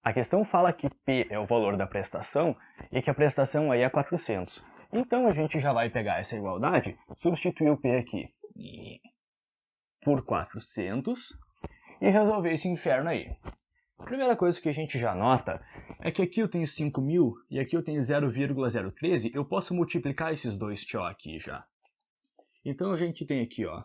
A questão fala que P é o valor da prestação e que a prestação aí é 400. Então a gente já vai pegar essa igualdade, substituir o P aqui por 400 e resolver esse inferno aí. A primeira coisa que a gente já nota é que aqui eu tenho 5.000 e aqui eu tenho 0,013, eu posso multiplicar esses dois TO aqui já. Então a gente tem aqui, ó.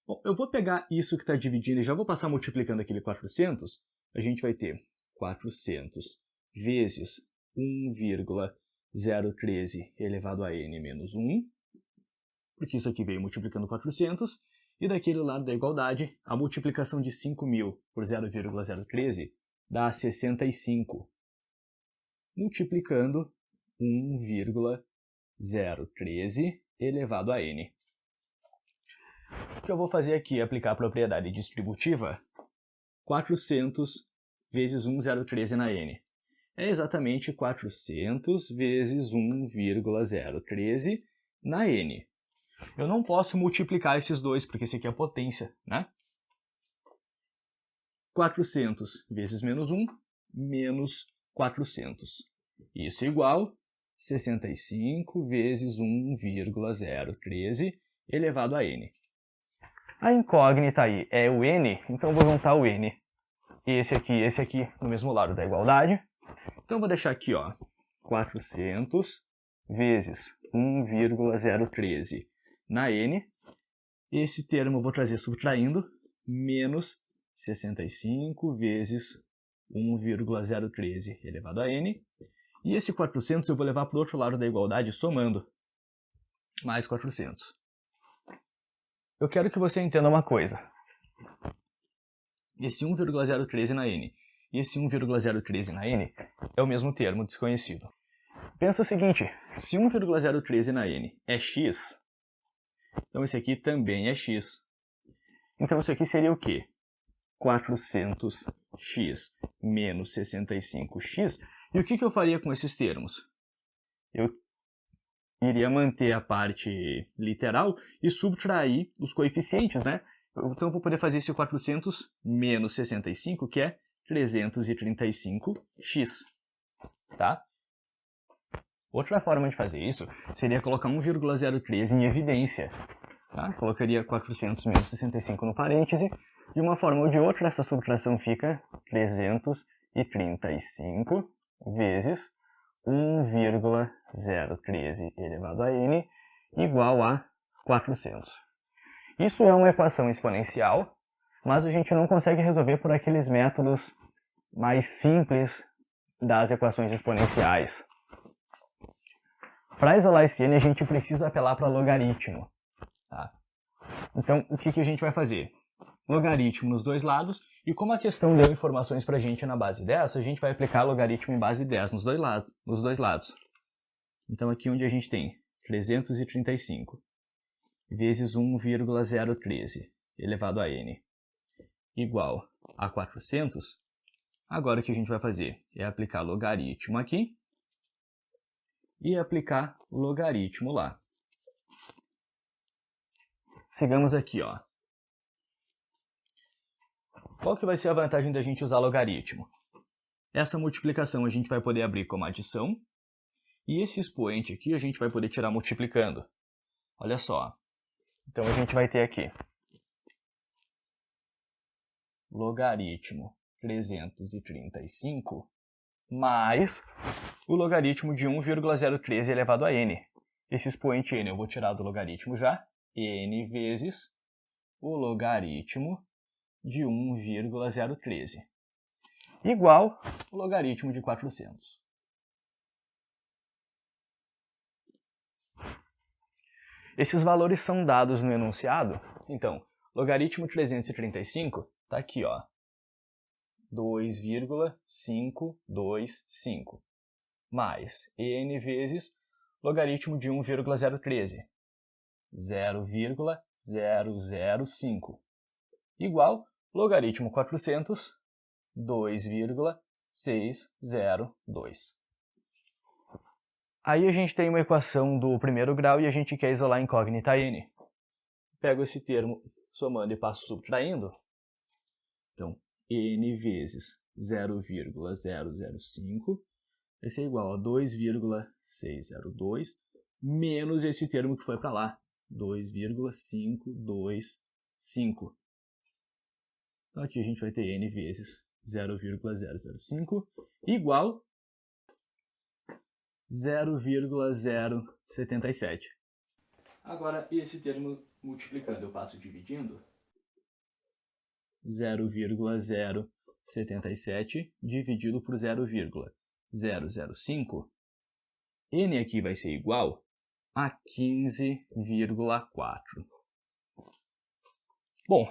Bom, eu vou pegar isso que está dividindo e já vou passar multiplicando aquele 400. A gente vai ter 400 vezes 1,013 elevado a n menos 1, porque isso aqui veio multiplicando 400, e daquele lado da igualdade, a multiplicação de 5.000 por 0,013 dá 65, multiplicando 1,013 elevado a n. O que eu vou fazer aqui é aplicar a propriedade distributiva 400 vezes 1,013 na n. É exatamente 400 vezes 1,013 na n. Eu não posso multiplicar esses dois, porque esse aqui é a potência, né? 400 vezes menos 1, menos 400. Isso é igual a 65 vezes 1,013 elevado a n. A incógnita aí é o n, então eu vou juntar o n e esse aqui no mesmo lado da igualdade. Então eu vou deixar aqui, ó, 400 vezes 1,013 na n. Esse termo eu vou trazer subtraindo, menos 65 vezes 1,013 elevado a n. E esse 400 eu vou levar para o outro lado da igualdade somando, mais 400. Eu quero que você entenda uma coisa. Esse 1,013 na n e esse 1,013 na n é o mesmo termo desconhecido. Pensa o seguinte, se 1,013 na n é x, então esse aqui também é x. Então isso aqui seria o quê? 400x menos 65x. E o que eu faria com esses termos? Eu iria manter a parte literal e subtrair os coeficientes, né? Então eu vou poder fazer esse 400 menos 65, que é 335x, tá? Outra forma de fazer isso seria colocar 1,013 em evidência, tá? Colocaria 400 menos 65 no parêntese. De uma forma ou de outra, essa subtração fica 335 vezes 1,013 elevado a n igual a 400. Isso é uma equação exponencial, mas a gente não consegue resolver por aqueles métodos mais simples das equações exponenciais. Para isolar esse n, a gente precisa apelar para logaritmo. Tá? Então, o que a gente vai fazer? Logaritmo nos dois lados, e como a questão deu informações para a gente na base 10, a gente vai aplicar logaritmo em base 10 nos dois lados. Então, aqui onde a gente tem 335 vezes 1,013 elevado a n igual a 400, agora o que a gente vai fazer é aplicar logaritmo aqui e aplicar logaritmo lá. Sigamos aqui, ó. Qual que vai ser a vantagem da gente usar logaritmo? Essa multiplicação a gente vai poder abrir como adição, e esse expoente aqui a gente vai poder tirar multiplicando. Olha só. Então a gente vai ter aqui logaritmo 335 mais o logaritmo de 1,013 elevado a n. Esse expoente n eu vou tirar do logaritmo já, n vezes o logaritmo de 1,013 igual o logaritmo de 400. Esses valores são dados no enunciado. Então, logaritmo 335 está aqui, ó, 2,525 mais n vezes logaritmo de 1,013, 0,005, igual logaritmo 400, 2,602. Aí a gente tem uma equação do primeiro grau e a gente quer isolar a incógnita n. Pego esse termo somando e passo subtraindo. Então, n vezes 0,005 vai ser igual a 2,602 menos esse termo que foi para lá, 2,525. Então aqui a gente vai ter n vezes 0,005 igual 0,077. Agora, esse termo multiplicando, eu passo dividindo. 0,077 dividido por 0,005. N aqui vai ser igual a 15,4. Bom,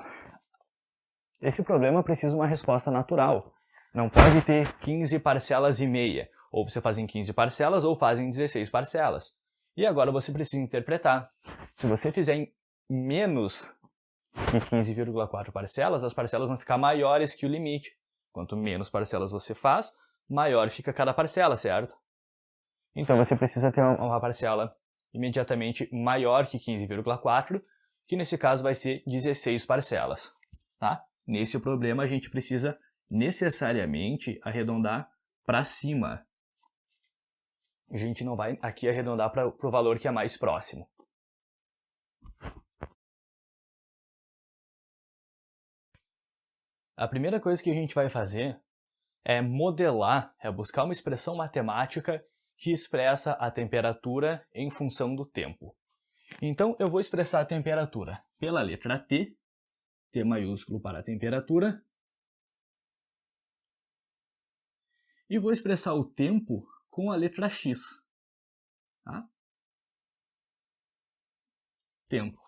esse problema precisa de uma resposta natural. Não pode ter 15 parcelas e meia. Ou você faz em 15 parcelas ou faz em 16 parcelas. E agora você precisa interpretar. Se você fizer em menos que 15,4 parcelas, as parcelas vão ficar maiores que o limite. Quanto menos parcelas você faz, maior fica cada parcela, certo? Então você precisa ter uma parcela imediatamente maior que 15,4, que nesse caso vai ser 16 parcelas. Tá? Nesse problema a gente precisa necessariamente arredondar para cima. A gente não vai aqui arredondar para o valor que é mais próximo. A primeira coisa que a gente vai fazer é modelar, é buscar uma expressão matemática que expressa a temperatura em função do tempo. Então eu vou expressar a temperatura pela letra T, T maiúsculo para a temperatura, e vou expressar o tempo com a letra X. Tá? Tempo.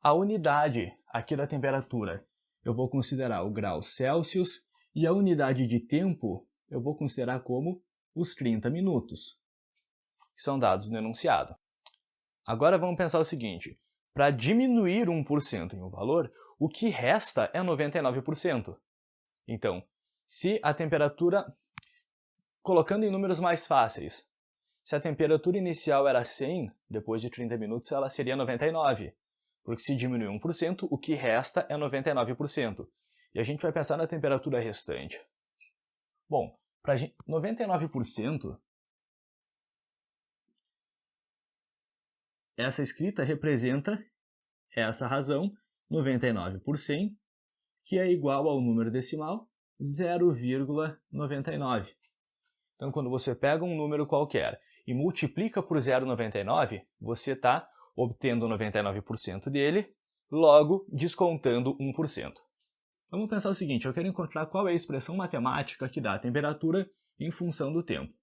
A unidade aqui da temperatura eu vou considerar o grau Celsius e a unidade de tempo eu vou considerar como os 30 minutos, que são dados no enunciado. Agora vamos pensar o seguinte, para diminuir 1% em um valor, o que resta é 99%. Então, se a temperatura, colocando em números mais fáceis, se a temperatura inicial era 100, depois de 30 minutos ela seria 99. Porque se diminuir 1%, o que resta é 99%. E a gente vai pensar na temperatura restante. Bom, para 99%, essa escrita representa essa razão, 99 por 100, que é igual ao número decimal 0,99. Então, quando você pega um número qualquer e multiplica por 0,99, você está obtendo 99% dele, logo descontando 1%. Vamos pensar o seguinte, eu quero encontrar qual é a expressão matemática que dá a temperatura em função do tempo.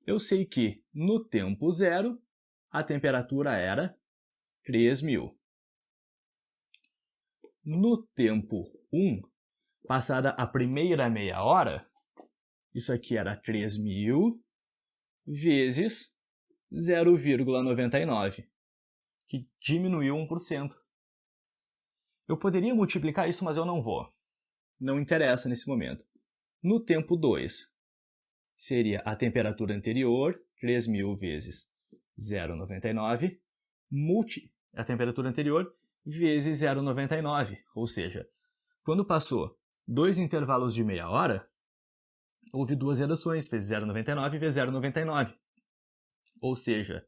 Eu sei que no tempo zero, a temperatura era 3.000. No tempo 1, passada a primeira meia hora, isso aqui era 3.000 vezes 0,99, que diminuiu 1%. Eu poderia multiplicar isso, mas eu não vou. Não interessa nesse momento. No tempo 2, seria a temperatura anterior, 3.000 vezes 0,99, a temperatura anterior vezes 0,99. Ou seja, quando passou 2 intervalos de meia hora, houve 2 reduções, fez 0,99 vezes 0,99. Ou seja,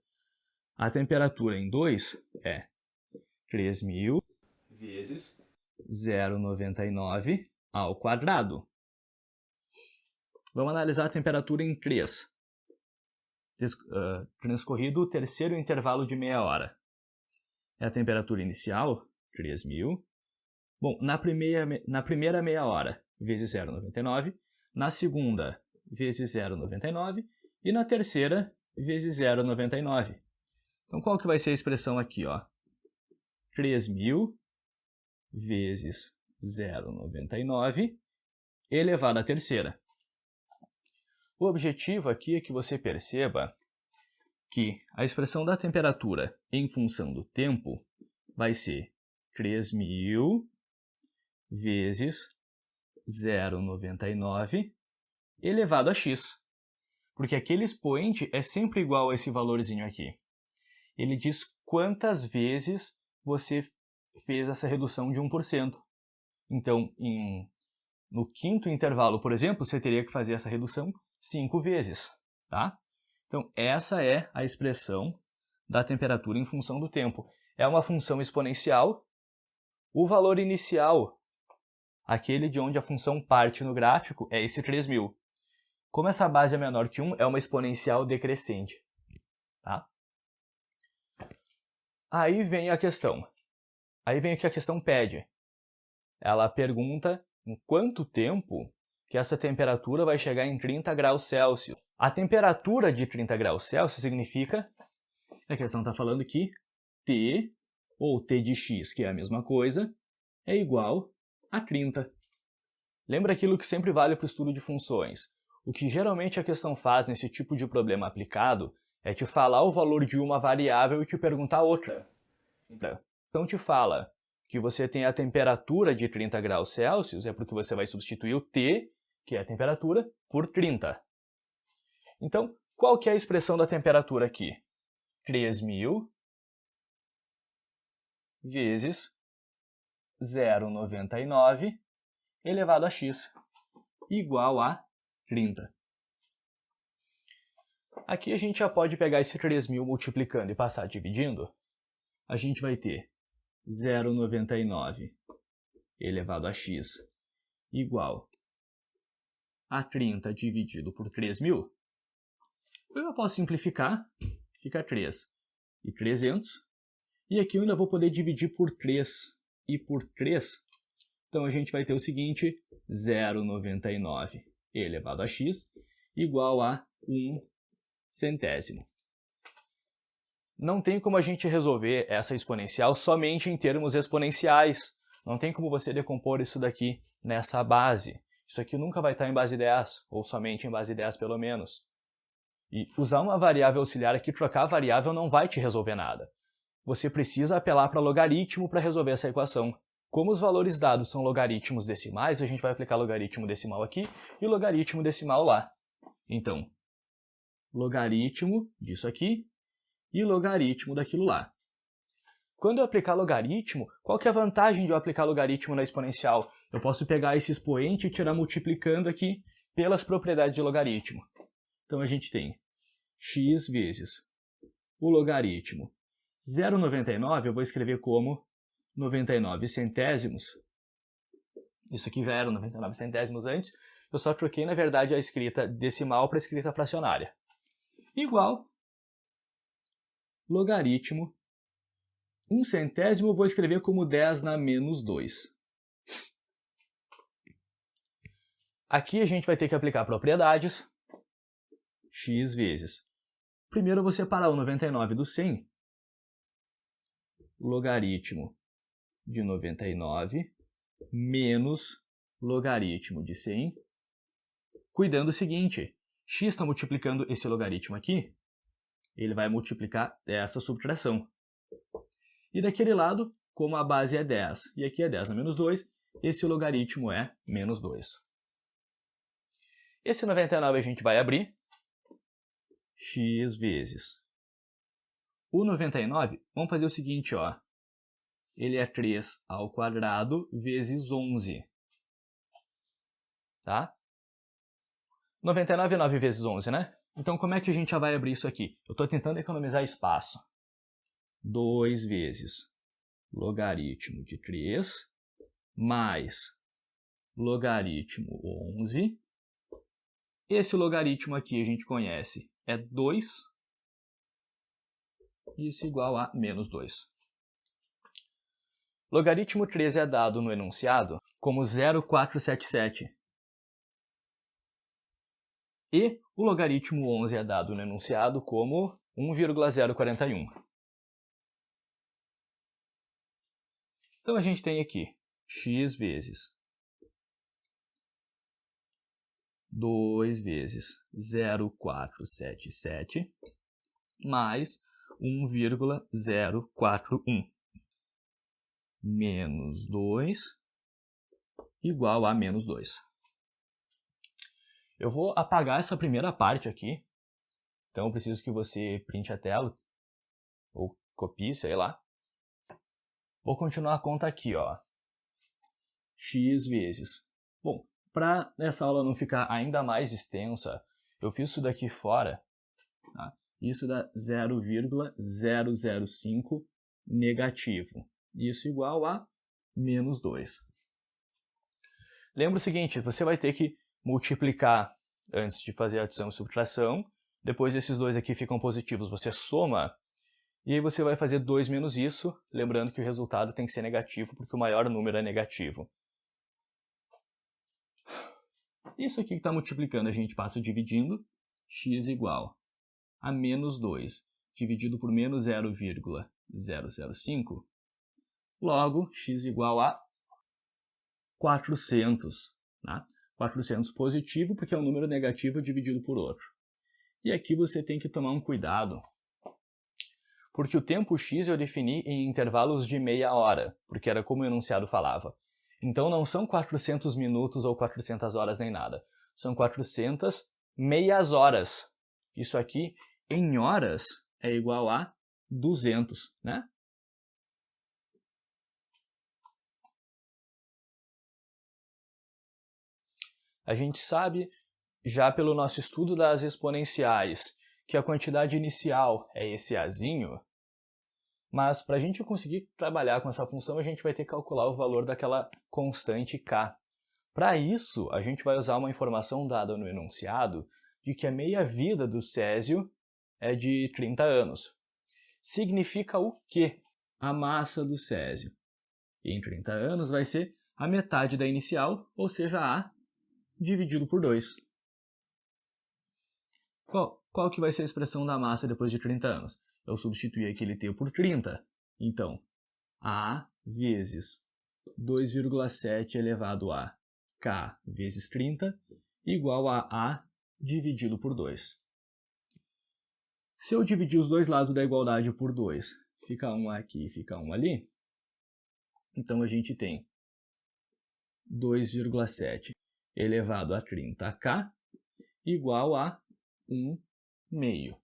a temperatura em 2 é 3.000 vezes 0,99 ao quadrado. Vamos analisar a temperatura em 3. Transcorrido o terceiro intervalo de meia hora. É a temperatura inicial, 3.000. Bom, na primeira meia hora, vezes 0,99. Na segunda, vezes 0,99. E na terceira, vezes 0,99. Então, qual que vai ser a expressão aqui? 3.000 vezes 0,99 elevado à terceira. O objetivo aqui é que você perceba que a expressão da temperatura em função do tempo vai ser 3.000 vezes 0,99 elevado a x. Porque aquele expoente é sempre igual a esse valorzinho aqui. Ele diz quantas vezes você fez essa redução de 1%. Então, em no quinto intervalo, por exemplo, você teria que fazer essa redução 5 vezes, tá? Então, essa é a expressão da temperatura em função do tempo. É uma função exponencial. O valor inicial, aquele de onde a função parte no gráfico, é esse 3.000. Como essa base é menor que 1, é uma exponencial decrescente, tá? Aí vem a questão. Aí vem o que a questão pede. Ela pergunta em quanto tempo que essa temperatura vai chegar em 30 graus Celsius. A temperatura de 30 graus Celsius significa, a questão está falando que T, ou T de x, que é a mesma coisa, é igual a 30. Lembra aquilo que sempre vale para o estudo de funções. O que geralmente a questão faz nesse tipo de problema aplicado é te falar o valor de uma variável e te perguntar outra. Então te fala que você tem a temperatura de 30 graus Celsius, é porque você vai substituir o T, que é a temperatura, por 30. Então, qual que é a expressão da temperatura aqui? 3.000 vezes 0,99 elevado a x, igual a 30. Aqui a gente já pode pegar esse 3.000 multiplicando e passar dividindo. A gente vai ter 0,99 elevado a x igual a 30 dividido por 3.000. Eu posso simplificar, fica 3 e 300. E aqui eu ainda vou poder dividir por 3 e por 3. Então a gente vai ter o seguinte, 0,99 elevado a x igual a 1 centésimo. Não tem como a gente resolver essa exponencial somente em termos exponenciais. Não tem como você decompor isso daqui nessa base. Isso aqui nunca vai estar em base 10, ou somente em base 10 pelo menos. E usar uma variável auxiliar aqui, trocar a variável, não vai te resolver nada. Você precisa apelar para logaritmo para resolver essa equação. Como os valores dados são logaritmos decimais, a gente vai aplicar logaritmo decimal aqui e logaritmo decimal lá. Então, logaritmo disso aqui e logaritmo daquilo lá. Quando eu aplicar logaritmo, qual que é a vantagem de eu aplicar logaritmo na exponencial? Eu posso pegar esse expoente e tirar multiplicando aqui pelas propriedades de logaritmo. Então a gente tem x vezes o logaritmo 0,99, eu vou escrever como 99 centésimos. Isso aqui já era 99 centésimos antes, eu só troquei, na verdade, a escrita decimal para a escrita fracionária. Igual logaritmo 1 centésimo, eu vou escrever como 10 na menos 2. Aqui a gente vai ter que aplicar propriedades. X vezes. Primeiro eu vou separar o 99 do 100. Logaritmo de 99 menos logaritmo de 100. Cuidando do seguinte, x está multiplicando esse logaritmo aqui, ele vai multiplicar essa subtração. E daquele lado, como a base é 10 e aqui é 10 na menos 2, esse logaritmo é menos 2. Esse 99 a gente vai abrir. X vezes. O 99, vamos fazer o seguinte, ó. Ele é 3 ao quadrado vezes 11. Tá? 99 é 9 vezes 11, né? Então, como é que a gente já vai abrir isso aqui? Eu estou tentando economizar espaço. 2 vezes logaritmo de 3 mais logaritmo 11. Esse logaritmo aqui a gente conhece, é 2. Isso igual a menos 2. Logaritmo 13 é dado no enunciado como 0,477. E o logaritmo 11 é dado no enunciado como 1,041. Então a gente tem aqui x vezes 2 vezes 0,477 mais 1,041 menos 2 igual a menos 2. Eu vou apagar essa primeira parte aqui, então eu preciso que você printe a tela, ou copie, sei lá. Vou continuar a conta aqui, ó. X vezes. Bom, Para essa aula não ficar ainda mais extensa, eu fiz isso daqui fora. Tá? Isso dá 0,005 negativo. Isso igual a menos 2. Lembra o seguinte, você vai ter que multiplicar antes de fazer a adição e subtração. Depois esses dois aqui ficam positivos, você soma. E aí você vai fazer 2 menos isso, lembrando que o resultado tem que ser negativo, porque o maior número é negativo. Isso aqui que está multiplicando, a gente passa dividindo. X igual a menos 2 dividido por menos 0,005. Logo, x igual a 400. Né? 400 positivo, porque é um número negativo dividido por outro. E aqui você tem que tomar um cuidado, porque o tempo x eu defini em intervalos de meia hora, porque era como o enunciado falava. Então não são 400 minutos ou 400 horas nem nada. São 400 meias horas. Isso aqui, em horas, é igual a 200, né? A gente sabe, já pelo nosso estudo das exponenciais, que a quantidade inicial é esse azinho, mas para a gente conseguir trabalhar com essa função, a gente vai ter que calcular o valor daquela constante k. Para isso, a gente vai usar uma informação dada no enunciado de que a meia-vida do césio é de 30 anos. Significa o quê? A massa do césio em 30 anos vai ser a metade da inicial, ou seja, A dividido por 2. Qual que vai ser a expressão da massa depois de 30 anos? Eu substituí aquele T por 30. Então, A vezes 2,7 elevado a K vezes 30 igual a A dividido por 2. Se eu dividir os dois lados da igualdade por 2, fica um aqui e fica um ali, então a gente tem 2,7 elevado a 30k igual a 1/2. O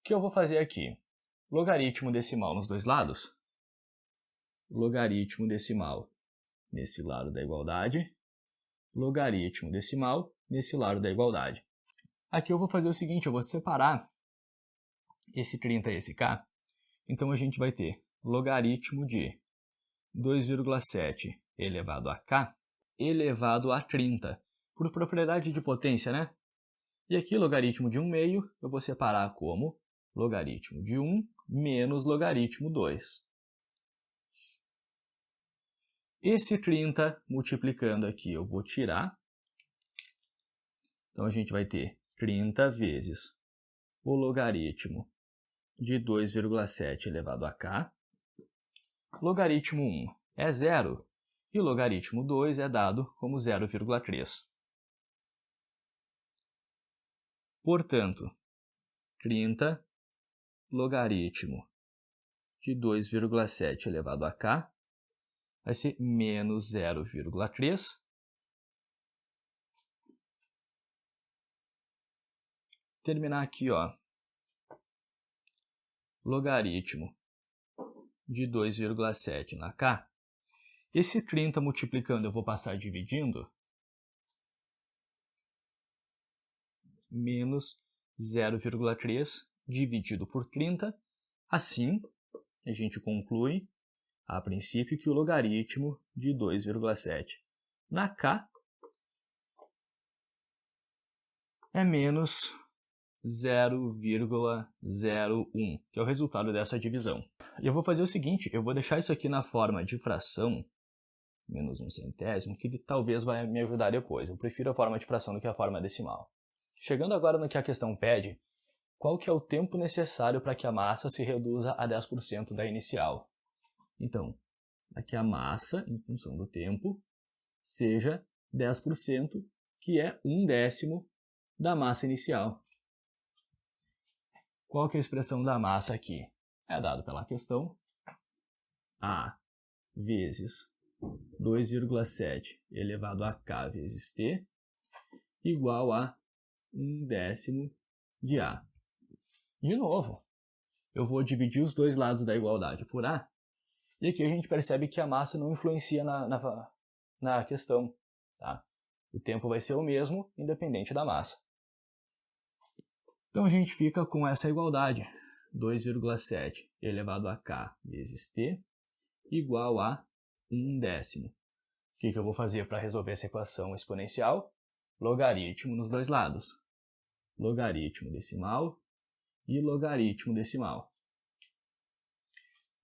que eu vou fazer aqui? Logaritmo decimal nos dois lados. Logaritmo decimal nesse lado da igualdade. Logaritmo decimal nesse lado da igualdade. Aqui eu vou fazer o seguinte, eu vou separar esse 30 e esse k. Então a gente vai ter logaritmo de 2,7 elevado a k elevado a 30. Por propriedade de potência, né? E aqui logaritmo de 1/2 eu vou separar como logaritmo de 1 menos logaritmo 2. Esse 30 multiplicando aqui eu vou tirar. Então a gente vai ter 30 vezes o logaritmo de 2,7 elevado a k. Logaritmo 1 é 0 e o logaritmo 2 é dado como 0,3. Portanto, 30 logaritmo de 2,7 elevado a k vai ser menos 0,3. Terminar aqui, ó. Logaritmo de 2,7 na k. Esse 30 multiplicando eu vou passar dividindo. Menos 0,3 dividido por 30. Assim, a gente conclui, a princípio, que o logaritmo de 2,7 na k é menos 0,01, que é o resultado dessa divisão. E eu vou fazer o seguinte, eu vou deixar isso aqui na forma de fração, menos 1/100, que talvez vai me ajudar depois. Eu prefiro a forma de fração do que a forma decimal. Chegando agora no que a questão pede, qual que é o tempo necessário para que a massa se reduza a 10% da inicial? Então, para que a massa, em função do tempo, seja 10%, que é 1/10 da massa inicial. Qual que é a expressão da massa aqui? É dado pela questão A vezes 2,7 elevado a k vezes t igual a 1/10 de A. De novo, eu vou dividir os dois lados da igualdade por A, e aqui a gente percebe que a massa não influencia na questão. tá? O tempo vai ser o mesmo, independente da massa. Então a gente fica com essa igualdade, 2,7 elevado a k vezes t igual a 1/10. O que eu vou fazer para resolver essa equação exponencial? Logaritmo nos dois lados. Logaritmo decimal e logaritmo decimal.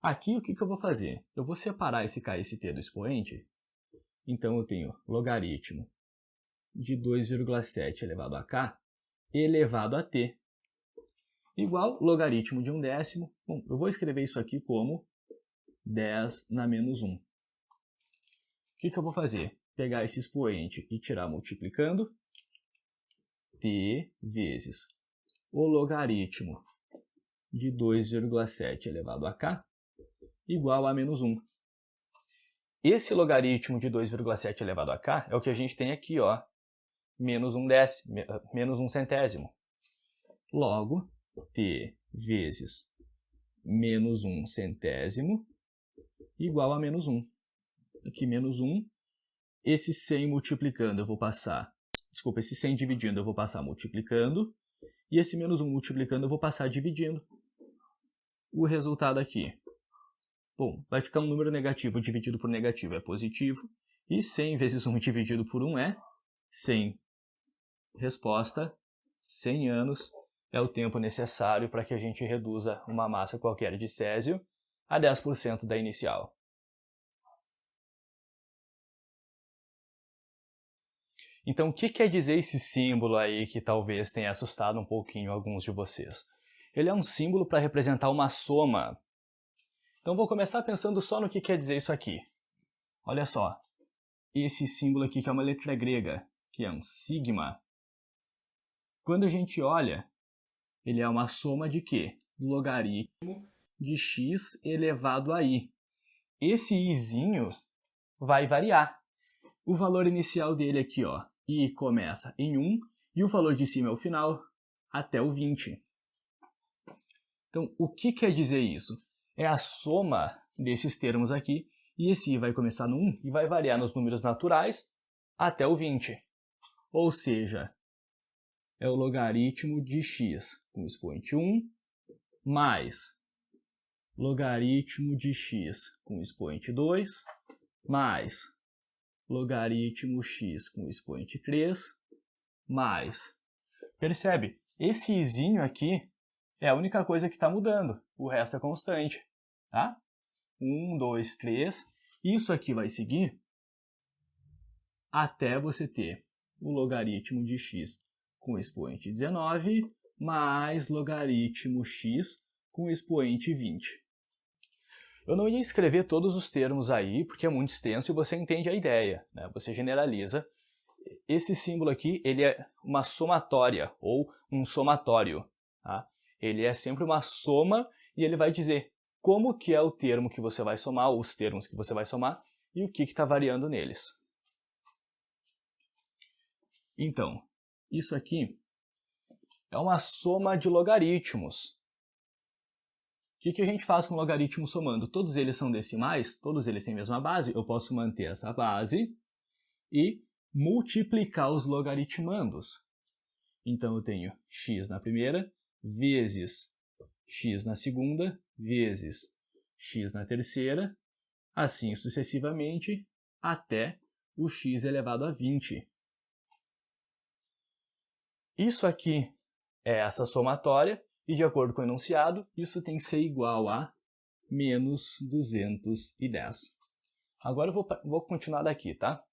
Aqui o que eu vou fazer? Eu vou separar esse k e esse t do expoente. Então eu tenho logaritmo de 2,7 elevado a k elevado a t igual logaritmo de 1/10. Bom, eu vou escrever isso aqui como 10 na menos 1. O que eu vou fazer? Pegar esse expoente e tirar multiplicando. T vezes o logaritmo de 2,7 elevado a k igual a menos 1. Esse logaritmo de 2,7 elevado a k é o que a gente tem aqui, ó, menos 1/10, menos 1 centésimo. Logo, t vezes menos 1 centésimo igual a menos 1. Aqui menos 1, esse 100 multiplicando eu vou passar, desculpa, esse 100 dividindo eu vou passar multiplicando, e esse menos 1 multiplicando eu vou passar dividindo. O resultado aqui, bom, vai ficar um número negativo dividido por negativo é positivo, e 100 vezes 1 dividido por 1 é 100. Resposta, 100 anos é o tempo necessário para que a gente reduza uma massa qualquer de césio a 10% da inicial. Então, o que quer dizer esse símbolo aí que talvez tenha assustado um pouquinho alguns de vocês? Ele é um símbolo para representar uma soma. Então, vou começar pensando só no que quer dizer isso aqui. Olha só, esse símbolo aqui que é uma letra grega, que é um sigma. Quando a gente olha, ele é uma soma de quê? Do logaritmo de x elevado a i. Esse izinho vai variar. O valor inicial dele aqui, ó, i começa em 1, e o valor de cima é o final, até o 20. Então, o que quer dizer isso? É a soma desses termos aqui, e esse i vai começar no 1 e vai variar nos números naturais até o 20. Ou seja, é o logaritmo de x com expoente 1 mais logaritmo de x com expoente 2 mais logaritmo x com expoente 3 mais... Percebe? Esse izinho aqui é a única coisa que está mudando. O resto é constante. Tá? 1, 2, 3. Isso aqui vai seguir até você ter o logaritmo de x com expoente 19 mais logaritmo x com expoente 20. Eu não ia escrever todos os termos aí, porque é muito extenso e você entende a ideia, né? Você generaliza. Esse símbolo aqui, ele é uma somatória, ou um somatório. Tá? Ele é sempre uma soma e ele vai dizer como que é o termo que você vai somar, ou os termos que você vai somar, e o que está variando neles. Então, isso aqui é uma soma de logaritmos. O que a gente faz com logaritmo somando? Todos eles são decimais, todos eles têm a mesma base, eu posso manter essa base e multiplicar os logaritmandos. Então eu tenho x na primeira, vezes x na segunda, vezes x na terceira, assim sucessivamente, até o x elevado a 20. Isso aqui é essa somatória, e de acordo com o enunciado, isso tem que ser igual a menos 210. Agora eu vou continuar daqui, tá?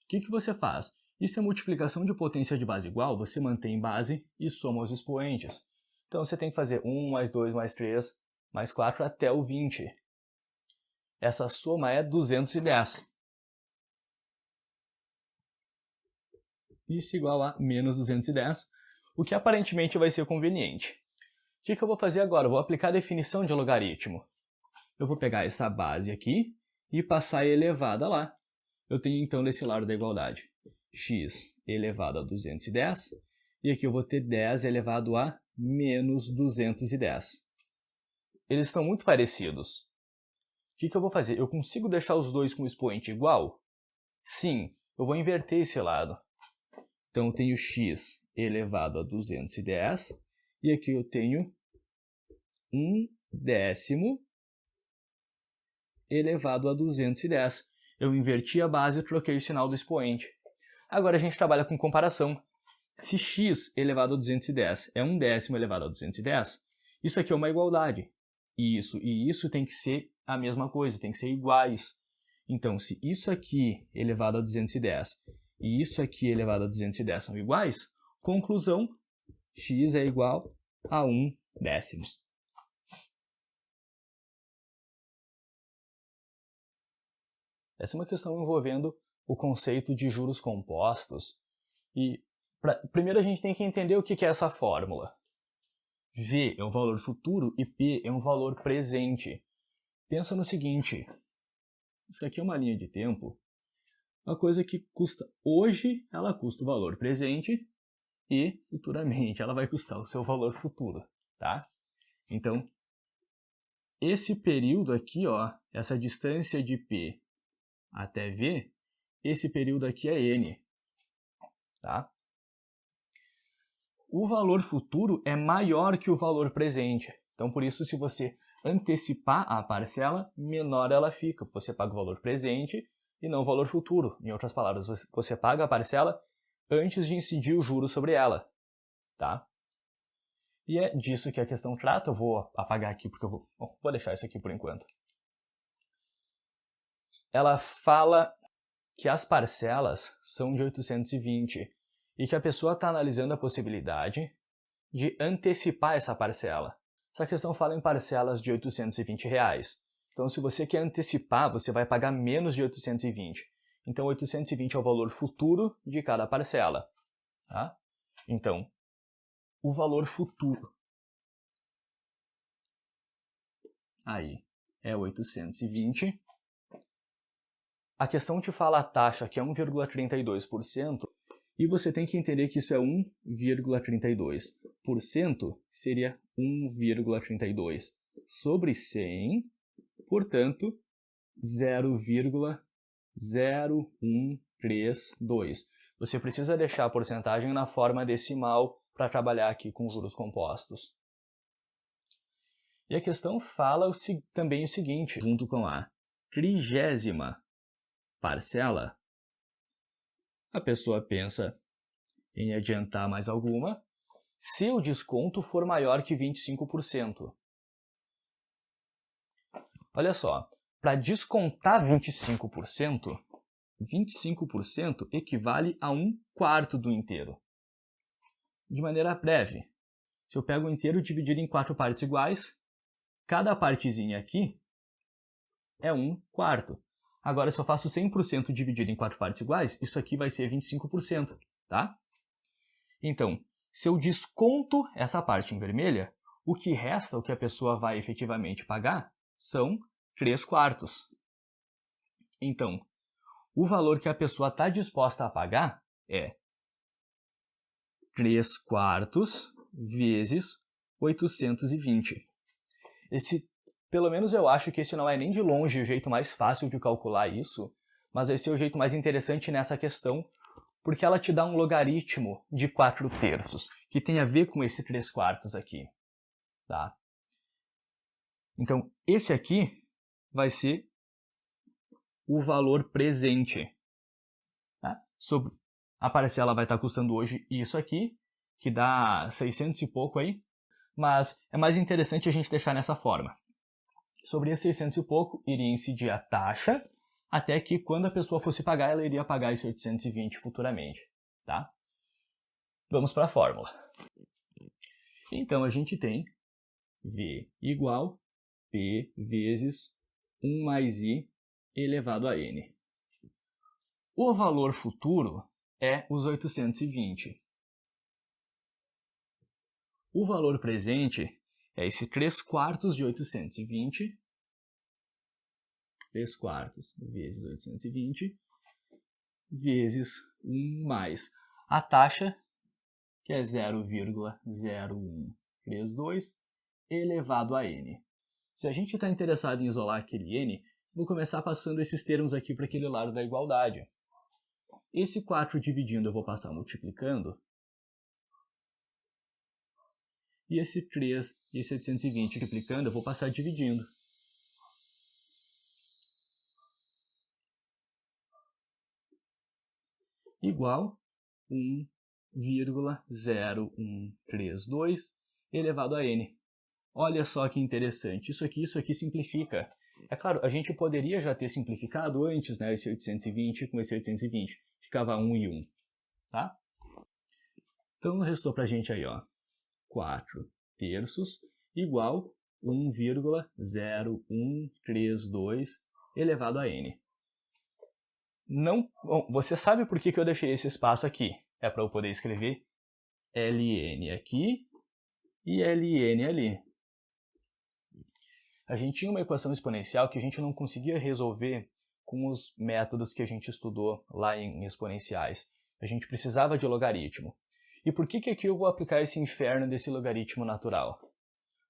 O que você faz? Isso é multiplicação de potência de base igual, você mantém base e soma os expoentes. Então você tem que fazer 1 mais 2 mais 3 mais 4 até o 20. Essa soma é 210. Isso igual a menos 210, o que aparentemente vai ser conveniente. O que eu vou fazer agora? Eu vou aplicar a definição de logaritmo. Eu vou pegar essa base aqui e passar elevada lá. Eu tenho então desse lado da igualdade x elevado a 210, e aqui eu vou ter 10 elevado a menos 210. Eles estão muito parecidos. que eu vou fazer? Eu consigo deixar os dois com o expoente igual? Sim, eu vou inverter esse lado. Então eu tenho x elevado a 210 e aqui eu tenho 1/10 elevado a 210. Eu inverti a base e troquei o sinal do expoente. Agora a gente trabalha com comparação. Se x elevado a 210 é 1/10 elevado a 210, isso aqui é uma igualdade. Isso e isso tem que ser a mesma coisa, tem que ser iguais. Então, se isso aqui elevado a 210 e isso aqui elevado a 210 são iguais, conclusão, x é igual a 1/10. Essa é uma questão envolvendo o conceito de juros compostos. E primeiro a gente tem que entender o que é essa fórmula. V é um valor futuro e P é um valor presente. Pensa no seguinte, isso aqui é uma linha de tempo, uma coisa que custa hoje, ela custa o valor presente e futuramente ela vai custar o seu valor futuro, tá? Então, esse período aqui, ó, essa distância de P até V, esse período aqui é N, tá? O valor futuro é maior que o valor presente. Então, por isso, se você antecipar a parcela, menor ela fica. Você paga o valor presente e não o valor futuro. Em outras palavras, você paga a parcela antes de incidir o juro sobre ela, tá? E é disso que a questão trata. Eu vou apagar aqui porque eu vou deixar isso aqui por enquanto. Ela fala que as parcelas são de 820 e que a pessoa está analisando a possibilidade de antecipar essa parcela. Essa questão fala em parcelas de R$820. Então, se você quer antecipar, você vai pagar menos de 820. Então, 820 é o valor futuro de cada parcela. Tá? Então, o valor futuro aí é 820. A questão te fala a taxa, que é 1,32%, e você tem que entender que isso é 1,32%, seria 1,32 sobre 100, portanto, 0,0132. Você precisa deixar a porcentagem na forma decimal para trabalhar aqui com juros compostos. E a questão fala também o seguinte, junto com a 30ª parcela, a pessoa pensa em adiantar mais alguma se o desconto for maior que 25%. Olha só, para descontar 25%, 25% equivale a 1/4 do inteiro. De maneira breve, se eu pego o inteiro dividido em 4 partes iguais, cada partezinha aqui é 1/4. Agora, se eu faço 100% dividido em 4 partes iguais, isso aqui vai ser 25%, tá? Então, se eu desconto essa parte em vermelha, o que resta, o que a pessoa vai efetivamente pagar, são 3/4. Então, o valor que a pessoa está disposta a pagar é 3/4 vezes 820. Pelo menos eu acho que esse não é nem de longe o jeito mais fácil de calcular isso, mas vai ser o jeito mais interessante nessa questão, porque ela te dá um logaritmo de 4/3, que tem a ver com esse 3/4 aqui. Tá? Então, esse aqui vai ser o valor presente. Tá? A parcela vai estar custando hoje isso aqui, que dá 600 e pouco aí, mas é mais interessante a gente deixar nessa forma. Sobre esses 600 e pouco, iria incidir a taxa, até que quando a pessoa fosse pagar, ela iria pagar esse 820 futuramente. Tá? Vamos para a fórmula. Então, a gente tem V igual P vezes 1 mais I elevado a N. O valor futuro é os 820. O valor presente é esse 3/4 de 820, 3/4 vezes 820, vezes 1 mais a taxa, que é 0,0132, elevado a N. Se a gente está interessado em isolar aquele n, vou começar passando esses termos aqui para aquele lado da igualdade. Esse 4 dividindo eu vou passar multiplicando. E esse 3 e esse 820 multiplicando eu vou passar dividindo. Igual 1,0132 elevado a n. Olha só que interessante, isso aqui simplifica. É claro, a gente poderia já ter simplificado antes, né, esse 820 com esse 820. Ficava 1 e 1, tá? Então restou pra gente aí, ó, 4 terços igual 1,0132 elevado a n. Não, bom, você sabe por que eu deixei esse espaço aqui? É para eu poder escrever ln aqui e ln ali. A gente tinha uma equação exponencial que a gente não conseguia resolver com os métodos que a gente estudou lá em exponenciais. A gente precisava de logaritmo. E por que aqui eu vou aplicar esse inferno desse logaritmo natural?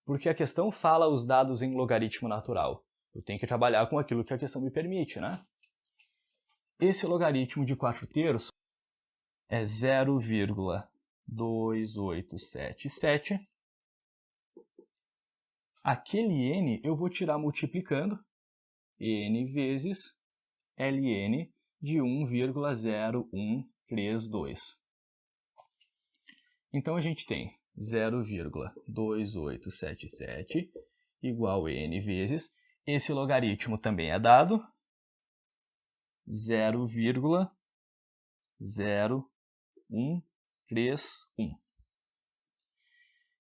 Porque a questão fala os dados em logaritmo natural. Eu tenho que trabalhar com aquilo que a questão me permite, né? Esse logaritmo de 4 terços é 0,2877. Aquele n eu vou tirar multiplicando n vezes ln de 1,0132. Então a gente tem 0,2877 igual n vezes, esse logaritmo também é dado, 0,0131.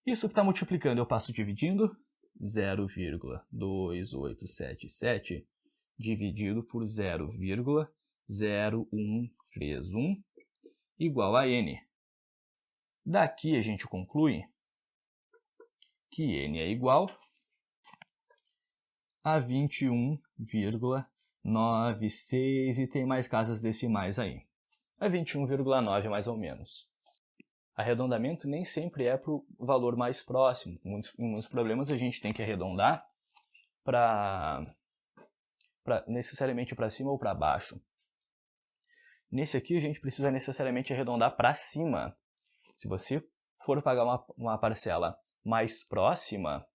Isso que está multiplicando eu passo dividindo, 0,2877 dividido por 0,0131 igual a n. Daqui a gente conclui que n é igual a 21,96 e tem mais casas decimais aí. É 21,9 mais ou menos. Arredondamento nem sempre é para o valor mais próximo. Em muitos problemas a gente tem que arredondar necessariamente para cima ou para baixo. Nesse aqui a gente precisa necessariamente arredondar para cima. Se você for pagar uma parcela mais próxima,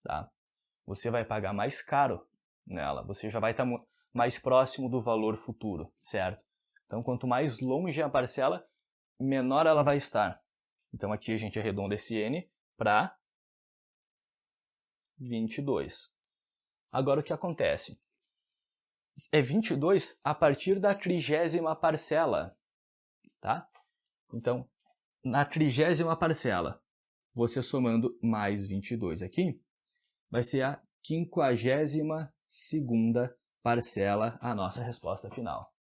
tá? Você vai pagar mais caro nela. Você já vai estar mais próximo do valor futuro, certo? Então, quanto mais longe a parcela, menor ela vai estar. Então, aqui a gente arredonda esse n para 22. Agora, o que acontece? É 22 a partir da 30ª parcela, tá? Então, na 30ª parcela, você somando mais 22 aqui, vai ser a 52ª parcela, a nossa resposta final.